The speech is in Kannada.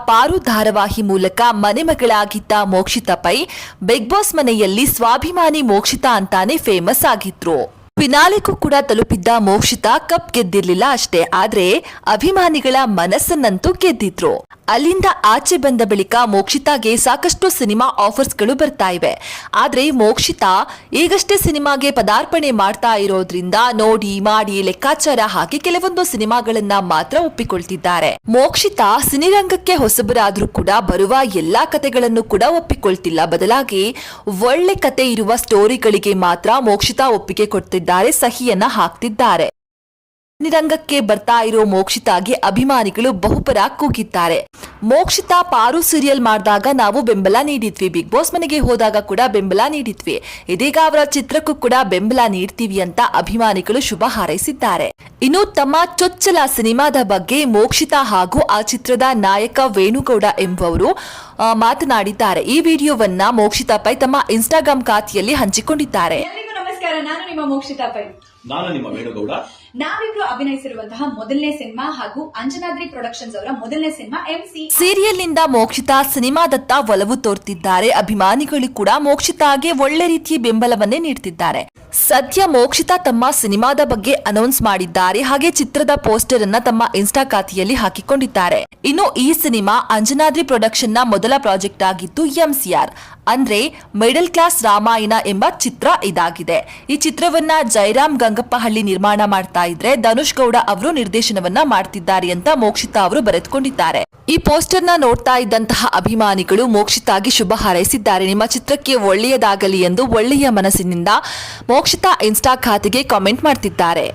ಪಾರು ಧಾರಾವಾಹಿ ಮೂಲಕ ಮನೆ ಮಗಳಾಗಿದ್ದ ಮೋಕ್ಷಿತಾ ಪೈ ಬಿಗ್ ಬಾಸ್ ಮನೆಯಲ್ಲಿ ಸ್ವಾಭಿಮಾನಿ ಮೋಕ್ಷಿತಾ ಅಂತಾನೆ ಫೇಮಸ್ ಆಗಿದ್ರು. ಫಿನಾಲೆಗೂ ಕೂಡ ತಲುಪಿದ್ದ ಮೋಕ್ಷಿತಾ ಕಪ್ ಗೆದ್ದಿರ್ಲಿಲ್ಲ ಅಷ್ಟೇ, ಆದ್ರೆ ಅಭಿಮಾನಿಗಳ ಮನಸ್ಸನ್ನಂತೂ ಗೆದ್ದಿದ್ರು. ಅಲ್ಲಿಂದ ಆಚೆ ಬಂದ ಬಳಿಕ ಮೋಕ್ಷಿತಾಗೆ ಸಾಕಷ್ಟು ಸಿನಿಮಾ ಆಫರ್ಸ್ಗಳು ಬರ್ತಾ ಇವೆ. ಆದ್ರೆ ಮೋಕ್ಷಿತಾ ಈಗಷ್ಟೇ ಸಿನಿಮಾಗೆ ಪದಾರ್ಪಣೆ ಮಾಡ್ತಾ ಇರೋದ್ರಿಂದ ನೋಡಿ ಮಾಡಿ ಲೆಕ್ಕಾಚಾರ ಹಾಕಿ ಕೆಲವೊಂದು ಸಿನಿಮಾಗಳನ್ನ ಮಾತ್ರ ಒಪ್ಪಿಕೊಳ್ತಿದ್ದಾರೆ. ಮೋಕ್ಷಿತಾ ಸಿನಿರಂಗಕ್ಕೆ ಹೊಸಬರಾದ್ರೂ ಕೂಡ ಬರುವ ಎಲ್ಲಾ ಕತೆಗಳನ್ನು ಕೂಡ ಒಪ್ಪಿಕೊಳ್ತಿಲ್ಲ. ಬದಲಾಗಿ ಒಳ್ಳೆ ಕತೆ ಇರುವ ಸ್ಟೋರಿಗಳಿಗೆ ಮಾತ್ರ ಮೋಕ್ಷಿತಾ ಒಪ್ಪಿಗೆ ಕೊಡ್ತಿದ್ದಾರೆ, ಸಹಿಯನ್ನ ಹಾಕ್ತಿದ್ದಾರೆ. ಸಿನಿರಂಗಕ್ಕೆ ಬರ್ತಾ ಇರೋ ಮೋಕ್ಷಿತಾಗೆ ಅಭಿಮಾನಿಗಳು ಬಹುಪರ ಕೂಗಿದ್ದಾರೆ. ಮೋಕ್ಷಿತಾ ಪಾರು ಸೀರಿಯಲ್ ಮಾಡಿದಾಗ ನಾವು ಬೆಂಬಲ ನೀಡಿದ್ವಿ, ಬಿಗ್ ಬಾಸ್ ಮನೆಗೆ ಹೋದಾಗ ಕೂಡ ಬೆಂಬಲ ನೀಡಿದ್ವಿ, ಇದೀಗ ಅವರ ಚಿತ್ರಕ್ಕೂ ಕೂಡ ಬೆಂಬಲ ನೀಡ್ತೀವಿ ಅಂತ ಅಭಿಮಾನಿಗಳು ಶುಭ ಹಾರೈಸಿದ್ದಾರೆ. ಇನ್ನು ತಮ್ಮ ಚೊಚ್ಚಲ ಸಿನಿಮಾದ ಬಗ್ಗೆ ಮೋಕ್ಷಿತಾ ಹಾಗೂ ಆ ಚಿತ್ರದ ನಾಯಕ ವೇಣುಗೌಡ ಎಂಬುವರು ಮಾತನಾಡಿದ್ದಾರೆ. ಈ ವಿಡಿಯೋವನ್ನ ಮೋಕ್ಷಿತಾ ಪೈ ತಮ್ಮ ಇನ್ಸ್ಟಾಗ್ರಾಮ್ ಖಾತೆಯಲ್ಲಿ ಹಂಚಿಕೊಂಡಿದ್ದಾರೆ. ನಮಸ್ಕಾರ, ನಾನು ನಿಮ್ಮ ಮೋಕ್ಷಿತಾ ಪೈ. ನಾನು ನಿಮ್ಮ ವೇಣುಗೌಡ. ನಾವಿಬ್ರು ಅಭಿನಯಿಸಿರುವಂತಹ ಮೊದಲನೇ ಸಿನಿಮಾ ಹಾಗೂ ಅಂಜನಾದ್ರಿ ಪ್ರೊಡಕ್ಷನ್ಸ್ ಅವರ ಮೊದಲನೇ ಸಿನಿಮಾ MC. ಸೀರಿಯಲ್ ನಿಂದ ಮೋಕ್ಷಿತಾ ಸಿನಿಮಾದತ್ತ ಒಲವು ತೋರ್ತಿದ್ದಾರೆ. ಅಭಿಮಾನಿಗಳು ಕೂಡ ಮೋಕ್ಷಿತಾಗೆ ಒಳ್ಳೆ ರೀತಿಯ ಬೆಂಬಲವನ್ನೇ ನೀಡುತ್ತಿದ್ದಾರೆ. ಸದ್ಯ ಮೋಕ್ಷಿತಾ ತಮ್ಮ ಸಿನಿಮಾದ ಬಗ್ಗೆ ಅನೌನ್ಸ್ ಮಾಡಿದ್ದಾರೆ. ಹಾಗೆ ಚಿತ್ರದ ಪೋಸ್ಟರ್ ಅನ್ನ ತಮ್ಮ ಇನ್ಸ್ಟಾ ಖಾತೆಯಲ್ಲಿ ಹಾಕಿಕೊಂಡಿದ್ದಾರೆ. ಇನ್ನು ಈ ಸಿನಿಮಾ ಅಂಜನಾದ್ರಿ ಪ್ರೊಡಕ್ಷನ್ ನ ಮೊದಲ ಪ್ರಾಜೆಕ್ಟ್ ಆಗಿದ್ದು MCR ಅಂದ್ರೆ ಮಿಡಲ್ ಕ್ಲಾಸ್ ರಾಮಾಯಣ ಎಂಬ ಚಿತ್ರ ಇದಾಗಿದೆ. ಈ ಚಿತ್ರವನ್ನ ಜಯರಾಮ್ ಗಂಗಪ್ಪಹಳ್ಳಿ ನಿರ್ಮಾಣ ಮಾಡ್ತಾ ಇದ್ರೆ ಧನುಷ್ ಗೌಡ ಅವರು ನಿರ್ದೇಶನವನ್ನ ಮಾಡ್ತಿದ್ದಾರೆ ಅಂತ ಮೋಕ್ಷಿತಾ ಅವರು ಬರೆದುಕೊಂಡಿದ್ದಾರೆ. ಈ ಪೋಸ್ಟರ್ ನ ನೋಡ್ತಾ ಇದ್ದಂತಹ ಅಭಿಮಾನಿಗಳು ಮೋಕ್ಷಿತಾಗೆ ಶುಭ ಹಾರೈಸಿದ್ದಾರೆ. ನಿಮ್ಮ ಚಿತ್ರಕ್ಕೆ ಒಳ್ಳೆಯದಾಗಲಿ ಎಂದು ಒಳ್ಳೆಯ ಮನಸ್ಸಿನಿಂದ ಮೋಕ್ಷಿತಾ ಇನ್ಸ್ಟಾ ಖಾತೆಗೆ ಕಾಮೆಂಟ್ ಮಾಡ್ತಿದ್ದಾರೆ.